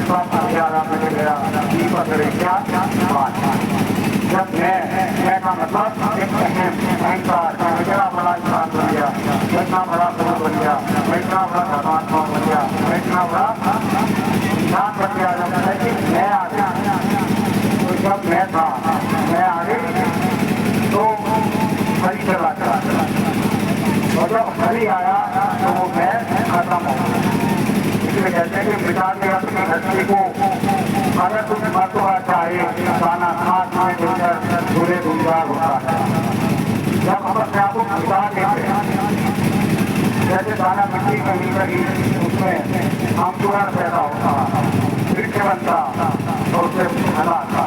सब अंधियारा मिट गया, दीपक रह गया बात। जब मैं का मतलब एक अहंकार, इतना बड़ा इंसान बन गया, इतना बड़ा गुरु बन गया, इतना बड़ा धर्मात्मा बन गया, इतना बड़ा इंसान बन गया। जब मैं आ गया, तो जब मैं था, मैं आ गई तो हरी चला गया, और जब हरी आया तो वो मैं खत्म हो गया। इसलिए कहते हैं कि मिटा के अपनी धरती को अगर कुछ महत्व चाहे, दाना खाद में देकर पूरे गुंजार होता है। जब हम अपने आप को मिटा देते हैं, जैसे दाना मिट्टी में मिल रही, उसमें अंकुरण पैदा होता, वृक्ष बनता और उससे फल आता।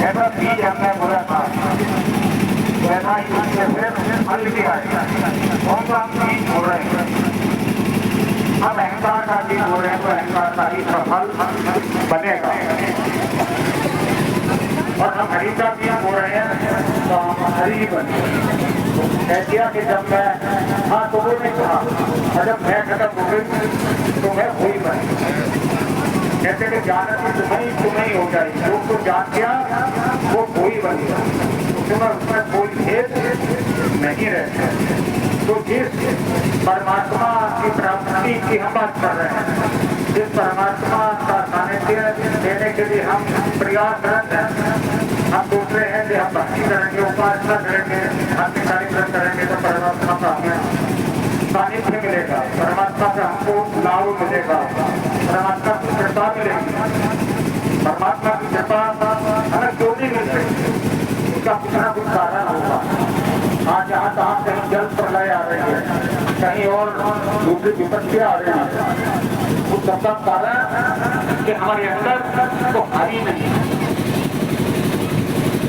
ऐसा बीज हमने बोला था, वैसा ही उससे फिर फल भी आएगा। कौन सा हम बीज बोल रहे हैं? हम अहंकार का बीज बोल रहे हैं, तो अहंकार का ही फल बनेगा। और हम हरि का बीज बोल रहे हैं, तो हम हरि बने। कह दिया कि जब मैं तो वो नहीं कहा, और जब मैं खत्म हो गई तो मैं वही बनी। जैसे कि जानत तुम्हें हो जाएगी, जो तो जान गया वो वही बन गया, उसमें कोई भेद नहीं रहता। तो जिस परमात्मा की प्राप्ति की हम बात कर रहे हैं, जिस परमात्मा का सानिध्य देने के लिए हम प्रयासरत हैं, हम सोच रहे हैं कि हम भक्ति करेंगे, उपासना करेंगे, भक्ति कार्यक्रम करेंगे तो परमात्मा का हमें सानिध्य मिलेगा, परमात्मा का हमको लाभ मिलेगा, परमात्मा की कृपा मिलेगी। परमात्मा की कृपा हमें क्यों नहीं मिल रही? उसका कुछ ना कुछ कारण होगा। आज जहाँ तहाँ कहीं जल प्रलय आ रही है, कहीं और दूसरी विपत्तियाँ आ रही है, उस सबका कारण कि हमारे अंदर तो हरि नहीं,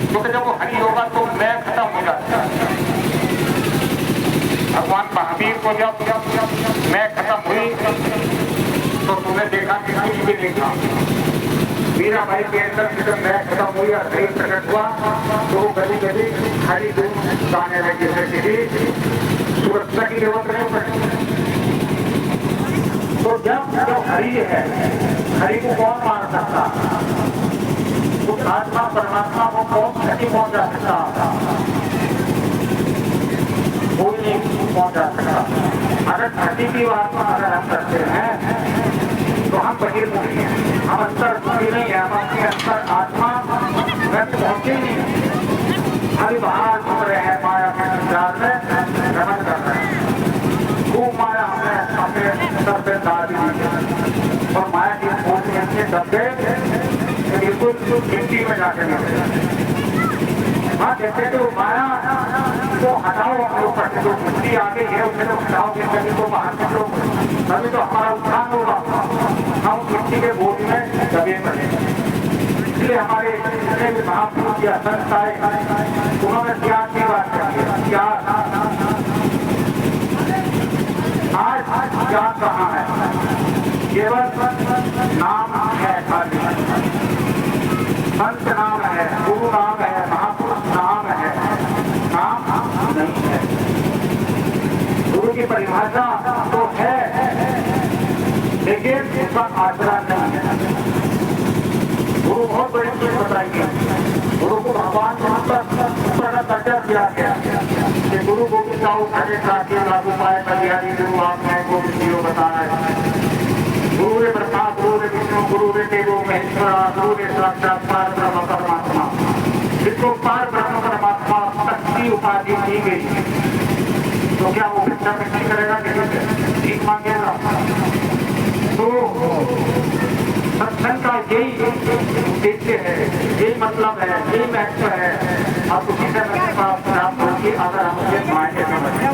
क्योंकि जब वो हरि होगा तो मैं खत्म हो जाता है। भगवान महावीर को जब मैं खत्म हुई तो तुमने देखा कि कुछ भी नहीं था। मीरा भाई के अंदर जब मैं खत्म हुई और हरि प्रकट हुआ तो वो कभी कभी हरि को गाने लगे थे, किसी सुरक्षा की जरूरत नहीं पड़ी। तो जब हरि है, हरि को कौन मार सकता? उस आत्मा परमात्मा को कौन क्षति पहुंचा सकता? कोई नहीं पहुंचा सकता। अगर क्षति की बात अगर हम करते हैं तो हम बहिर्मुखी हैं, हम अंतर मुखी नहीं है, हम अपनी अंतर आत्मा व्यक्त पहुंचे नहीं। अभी बाहर घूम रहे हैं, माया के संसार में भ्रमण कर रहे हैं। खूब माया हमें अपने सर पे डाल दी और माया की खोज में अपने डब्बे बिल्कुल मिट्टी में जाके मिलते। हाँ, जैसे तो माया को हटाओ अपने ऊपर से, जो मिट्टी आ गई है उसमें तो हटाओगे, कभी तो बाहर निकलो, तभी तो हमारा उत्थान होगा। हम मिट्टी के बोझ में दबे पड़े। इसलिए हमारे जितने भी महापुरुष या संत आए, उन्होंने त्याग की बात कही है। त्याग आज त्याग कहाँ है? केवल नाम है, खाली संत नाम है, गुरु नाम है, महापुरुष नाम है, नाम नहीं है। गुरु की परिभाषा तो है, लेकिन उसका आचरण नहीं है। गुरु बहुत बड़ी चीज बताएंगे। गुरु को भगवान के ऊपर का दर्जा दिया गया कि गुरु गोविंद का उठाने का लागू पाए कल्याणी गुरु आपने गोविंद जी को बताया। गुरु रे ब्रह्मा, गुरु रे विष्णु, गुरु रे देवो महेश्वरा, गुरु रे साक्षात पार ब्रह्म परमात्मा। जिसको पार ब्रह्म परमात्मा तक की उपाधि दी गई, तो क्या वो भिक्षा नहीं करेगा? ठीक मांगेगा? तो सत्संग का यही उद्देश्य है, यही मतलब है, यही महत्व है। अब उसी से प्राप्त होगी अगर हम उसे मायने समझें,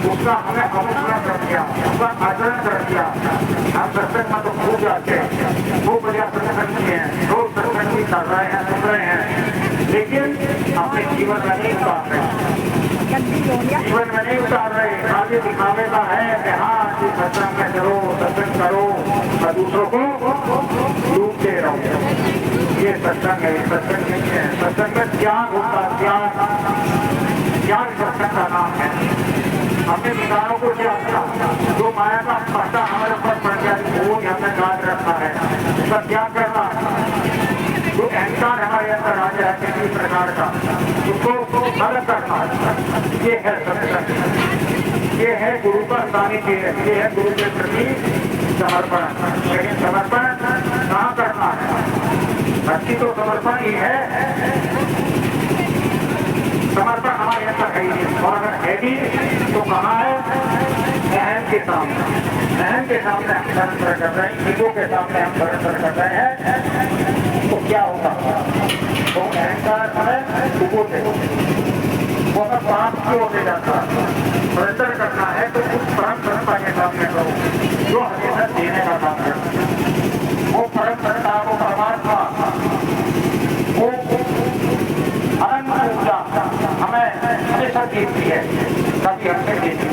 उसका हमें अनुसरण कर दिया, उसका आचरण कर दिया। हम सत्संग में तो भूल जाते हैं, वो बढ़िया सत्संग हैं, रोज सत्संग भी कर रहे हैं, सुन रहे हैं, लेकिन अपने जीवन में नहीं उतार रहे, जीवन में नहीं उतार रहे। खाली दिखावे का है कि हाँ जी सत्संग में करो, सत्संग करो और दूसरों को लूटते रहो। ये सत्संग है, सत्संग नहीं है। सत्संग में ज्ञान होता, ज्ञान सत्संग का नाम है। अपने विचारों को त्यागना, जो माया का पर्दा हमारे ऊपर पड़ गया वो हमने काट रखा है, उसका त्याग करना। जो अहंकार हमारे अंदर आ जाए किसी प्रकार का, उसको अलग करना, ये है सत्संग, ये है गुरु का सानिध्य, ये है गुरु के प्रति समर्पण। लेकिन समर्पण कहाँ करना है? भक्ति तो समर्पण ही है, समर्पण हमारे अंदर है ही नहीं। और अगर है भी तो कहाँ है? अहम के सामने, अहम के सामने हम सरेंडर कर रहे हैं, ईगो के सामने हम सरेंडर कर रहे हैं, तो क्या होगा? तो अहंकार है ईगो से, वो अगर पाप की ओर ले जाता है। सरेंडर करना है तो उस परम सत्ता के सामने करो जो हमेशा देने का काम करता है। वो परम सत्ता, वो परमात्मा, वो अनंत ऊर्जा हमें हमेशा देती है, कभी हमसे देती।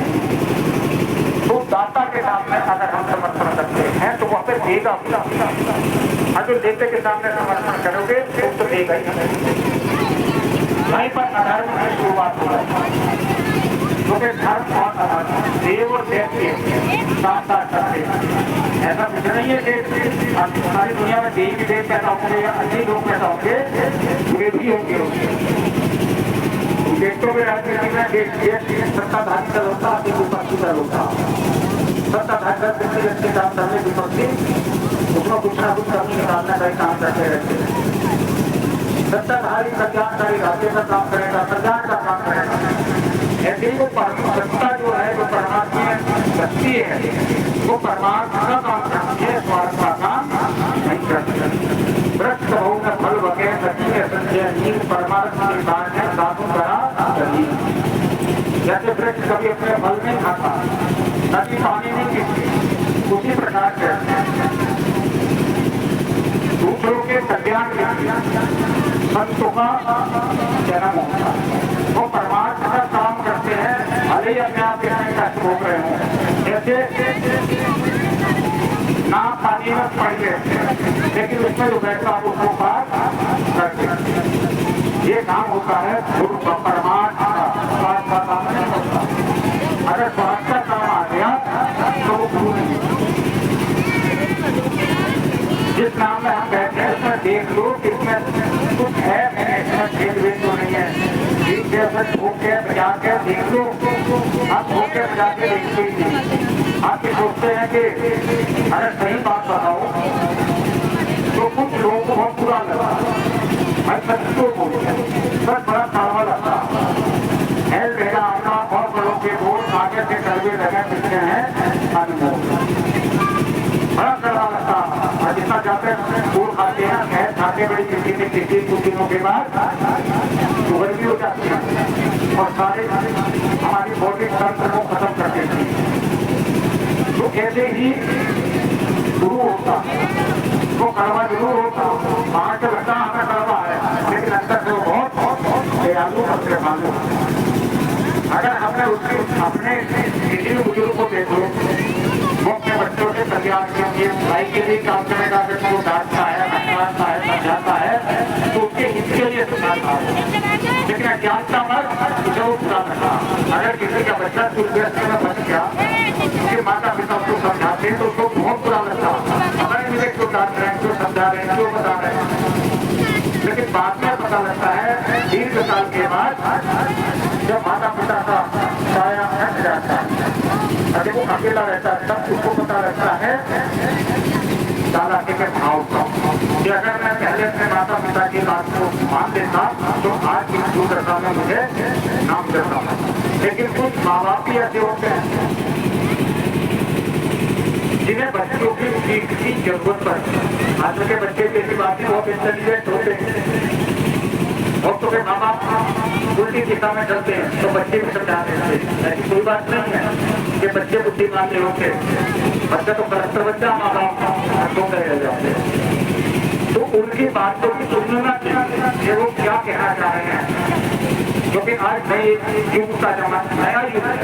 तो दाता के सामने अगर हम समर्पण करते हैं तो वह देगा। अगर देते के सामने समर्पण करोगे तो देगा ही। वहीं पर अधर्म की शुरुआत हो जाती, क्योंकि धर्म और अधर्म देव और देव साथ साथ करते। ऐसा कुछ नहीं है कि हमारी दुनिया में देवी देव पैदा होंगे या अन्य लोग पैदा होंगे, वे भी होंगे। देशों में राजनीति में सत्ताधारी दल होता है, विपक्षी दल होता। सत्ताधारी दल किसी व्यक्ति काम करने विपक्षी उसमें कुछ ना कुछ कमी निकालने का काम करते रहते हैं। सत्ताधारी कल्याणकारी राज्य का काम करेगा, कल्याण का काम करेगा। ऐसे वो सत्ता जो है, जो परमात्मा शक्ति है, वो परमात्मा का काम करती है, स्वार्थ का काम नहीं करती। वृक्ष बहु में फल बके सच्ची संजय नील परमात्मा के कारण है साधु करा चली। जैसे वृक्ष कभी अपने फल नहीं खाता, नदी पानी नहीं पीती, उसी प्रकार से दूसरों के कल्याण के लिए संतों का जन्म होता है। वो परमात्मा का काम करते हैं, भले ही अपने आप के कष्ट भोग रहे हों। जैसे ना पानी में पड़ गए, लेकिन उसमें जो बैठा उसको पार करके ये काम होता है गुरु का, परमात्मा का। स्वार्थ का काम नहीं होता। अगर स्वार्थ का काम आ गया तो वो गुरु नहीं। जिस नाम में हम बैठे हैं उसमें देख लो किसमें कुछ है, इसमें भेद भेद तो नहीं है। धोख के बजा के देख लो, आप धोख के बजा के देखते ही नहीं। आप ये सोचते हैं कि अरे सही बात बताओ तो कुछ लोगों को बहुत बुरा लगा। मैं सच को बोलूं, सच बड़ा कड़वा लगता है। मेरा अपना बहुत बड़ों के बोल आगे से करवे लगे मिलते हैं, बड़ा कड़वा लगता है। जितना जाते फूल खाते हैं, खैर खाते बड़ी किसी कुछ दिनों के बाद शुगर भी हो जाती है और सारे हमारी बॉडी तंत्र को खत्म कर देती है। तो ऐसे ही गुरु होता, वो कड़वा जरूर होता, बाहर से लगता हमें कड़वा है, लेकिन अंदर से वो बहुत दयालु भक्त मालूम। अगर हमने उसके अपने किसी बुजुर्ग को देखो, वो अपने बच्चों के कल्याण के लिए भाई के लिए काम करेगा। अगर वो डांटता है, हटाता है, समझाता है तो उसके हित के लिए सुनाता है, लेकिन अज्ञानता मत उसे वो पूरा करता। अगर किसी का बच्चा दुर्व्यस्त में बच गया, उसके माता पिता उसको समझाते हैं तो उसको बहुत बुरा लगता। हमें मिले क्यों डांट रहे हैं, क्यों समझा रहे हैं, क्यों बता रहे हैं। लेकिन बाद में पता लगता है दीर्घ काल के बाद, जब माता पिता का साया हट जाता है, अगर वो अकेला रहता है, तब उसको पता लगता है दादाजी के भाव का। कि अगर मैं पहले अपने माता पिता की बात को मान लेता तो आज की दूसरा में मुझे नाम देता। लेकिन कुछ माँ बाप भी ऐसे होते हैं जिन्हें बच्चों की सीख की जरूरत पड़ती। आज के बच्चे जैसी बातें बहुत इंटेलिजेंट होते हैं, वक्त के माँ बाप उल्टी दिशा में चलते हैं तो बच्चे भी समझा देते हैं। ऐसी कोई बात नहीं है कि बच्चे बुद्धिमान नहीं होते। बच्चा तो करस्तर बच्चा, माँ बाप तो रह जाते हैं। तो उनकी बातों की सुनना चाहिए कि वो क्या कहना चाह रहे हैं, क्योंकि आज नई युग का जमाना, नया युग है,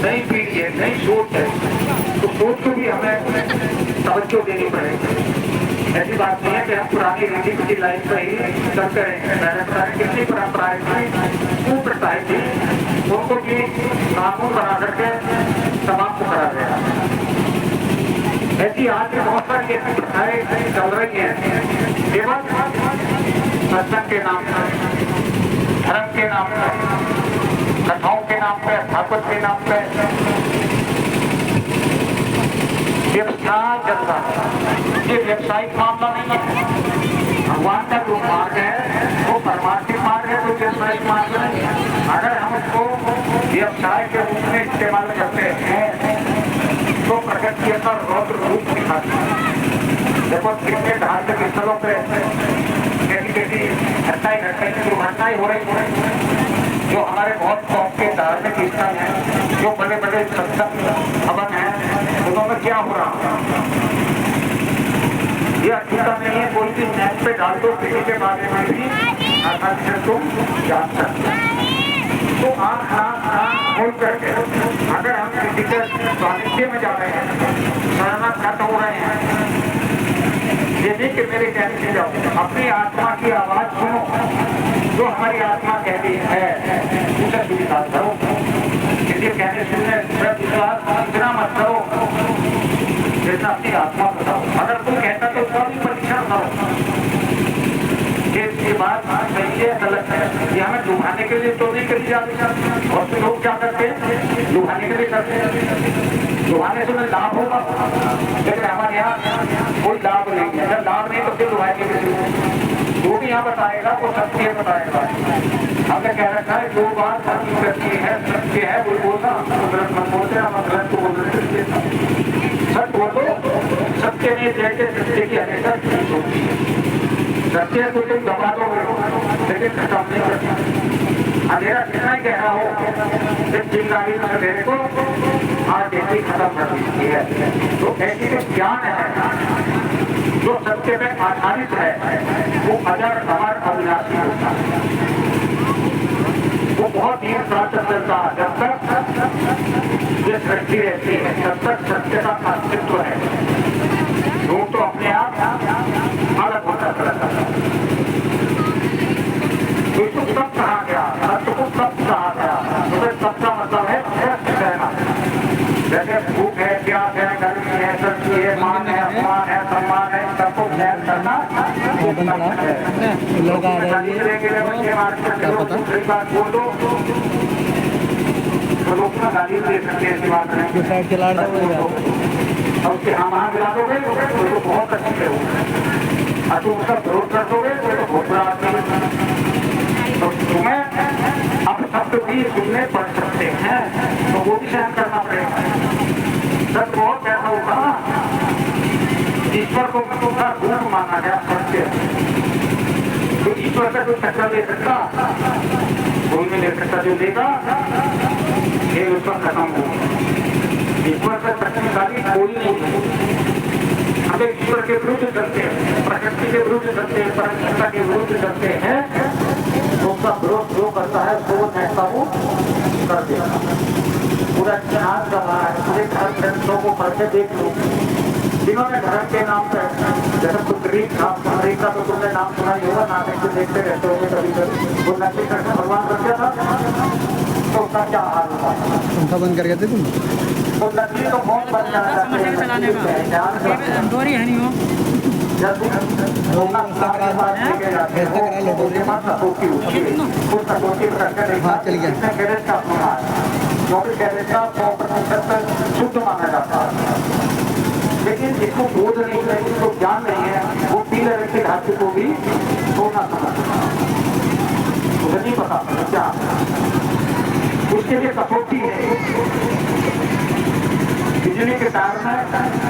नई पीढ़ी है, नई सोच है। तो सोच को भी हमें तवज्जो देनी पड़ेगी। ऐसी बात नहीं है कि हम पुरानी रीति की लाइन पर ही चलते रहेंगे। पहले कितनी परंपराएं थी, कुप्रथाएं थी, उनको भी कानून बना करके समाप्त करा गया। ऐसी आज भी बहुत सारी ऐसी प्रथाएं चल रही हैं, केवल सत्संग के नाम पर, धर्म के नाम पर, कथाओं के नाम पर, भागवत के नाम पर व्यवसाय चल रहा है। ये व्यवसायिक मामला नहीं है। भगवान का जो मार्ग है वो परमार्थिक मार्ग है, तो व्यवसायिक मार्ग नहीं है। अगर हम उसको व्यवसाय के रूप में इस्तेमाल करते हैं तो प्रकृति का रौद्र रूप दिखाती है। देखो कितने धार्मिक स्थलों पर कैसी कैसी दुर्घटनाएं हो रही, जो हमारे बहुत शौक के धार्मिक स्थल हैं, जो बड़े बड़े सत्संग भवन हैं, उनमें क्या हो रहा है ये अच्छा नहीं है। कोई भी नेट पे डाल दो, किसी के बारे में भी आसानी से तुम जान सकते हो। तो आप खोल करके अगर हम किसी के सानिध्य में जा रहे हैं, शरणागत हो रहे हैं, ये नहीं कि मेरे कहने से जाओ, अपनी आत्मा की आवाज सुनो, जो हमारी आत्मा कहती है उसे स्वीकार करो। किसी कहने सुनने विश्वास इतना मत करो जैसा अपनी आत्मा बताओ। अगर तुम कहता तो उसका भी परीक्षण करो ये बात सही है गलत है। ये हमें लुभाने के लिए तो नहीं करी जाती। बहुत से लोग क्या करते हैं, लुभाने के लिए करते हैं। लुभाने से उन्हें लाभ होगा, लेकिन हमारे यहाँ कोई लाभ नहीं है। अगर लाभ नहीं तो फिर लुभाएंगे किसी को। जो भी यहाँ बताएगा वो सत्य बताएगा। हमने कह रखा है जो बात हकीकत की है, सत्य है, वो बोलना, गलत मत बोलते, हम गलत को बोलते। सत्य बोलो, सत्य नहीं देते, सत्य की हमेशा ठीक होती है। सत्य को तुम दबा दो लेकिन खत्म नहीं करती। अंधेरा कितना ही गहरा हो, जब चिंगारी अंधेरे को आज जैसी खत्म कर देती है। तो ऐसी जो ज्ञान है जो सत्य में आधारित है वो अजर अमर अविनाशी होता है। वो बहुत ही प्राचीन चलता है। जब तक ये सृष्टि रहती है तब तक सत्य का अस्तित्व है। लोग तो अपने आप अलग होता रहता है। तो इसको सब कहा गया, सत्य को सब कहा गया। तो सबका मतलब है सत्य कहना। जैसे भूख है, प्यास है, गर्मी है, सर्दी है, मान है, अपमान है, सम्मान है, सबको ध्यान करना बोल दो तो लोग ना गाली दे सकते हैं। ऐसी बात नहीं। उसके हम वहाँ गिरा दोगे तो बहुत अच्छी है। और तुम उसका विरोध कर दोगे तो बहुत बुरा आदमी। तो तुम्हें अब शब्द भी सुनने पड़ सकते हैं, तो वो भी सहन करना पड़ेगा। सच बहुत ऐसा होगा ना, ईश्वर को उसका रूप माना गया सत्य। तो ईश्वर से कोई टक्कर ले सकता, कोई नहीं ले सकता। जो देगा ये उसका खत्म होगा। ईश्वर से शक्तिशाली कोई नहीं है। हमें ईश्वर के विरुद्ध करते हैं, प्रकृति के विरुद्ध करते हैं, परंपरा के विरुद्ध करते हैं, तो उसका विरोध जो करता है वो ऐसा वो कर देगा। पूरा ध्यान कर रहा है। पूरे धर्म ग्रंथों को पढ़ के देख लो, जिन्होंने धर्म के नाम पर, जैसे कुतरीक था अमेरिका, तो तुमने नाम सुना ही होगा, नाटक से देखते रहते होंगे कभी कभी। वो नकली करके भगवान कर दिया था, तो उसका क्या हाल हुआ? पंखा बंद कर गए थे तुम? तो नकली तो बहुत बन जाता है चलाने का। डोरी है नहीं हो जब शुद्ध माना जाता है। लेकिन जिसको बोध नहीं है, जिसको ज्ञान नहीं है, वो पीले रंग की धातु को भी सोना समझता है। मुझे नहीं पता क्या उसके लिए कसौटी है। बिजली के तार में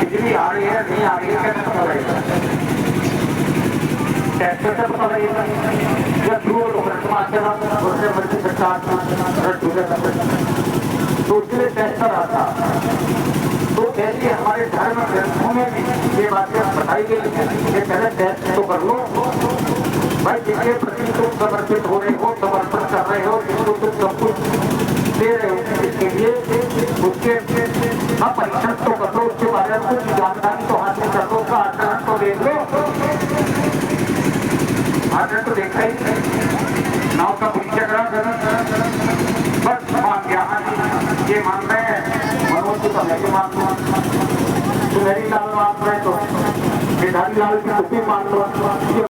बिजली आ रही है नहीं आ रही है कैसे पता लगेगा? कैसे पता लगेगा? जब तो इसलिए टेस्टर आता। तो ऐसे हमारे धर्म ग्रंथों में भी ये बातें बताई गई है। ये पहले टेस्ट तो कर लो भाई, जिसके प्रति तुम समर्पित हो रहे हो, समर्पण कर रहे हो, जिसको तुम सब कुछ दे रहे हो, इसके लिए उसके परीक्षण तो कर लो, उसके बारे में कुछ जानकारी तो हासिल कर लो, उसका आचरण तो देख लो। आपने तो देखा ही नाव का परिचय करा बस मान गया। हाँ जी ये मान रहे हैं मनोज जी, तो मैं भी मान लूँ, सुनहरी लाल मान रहे तो गिरधारी लाल की टोपी मान लो।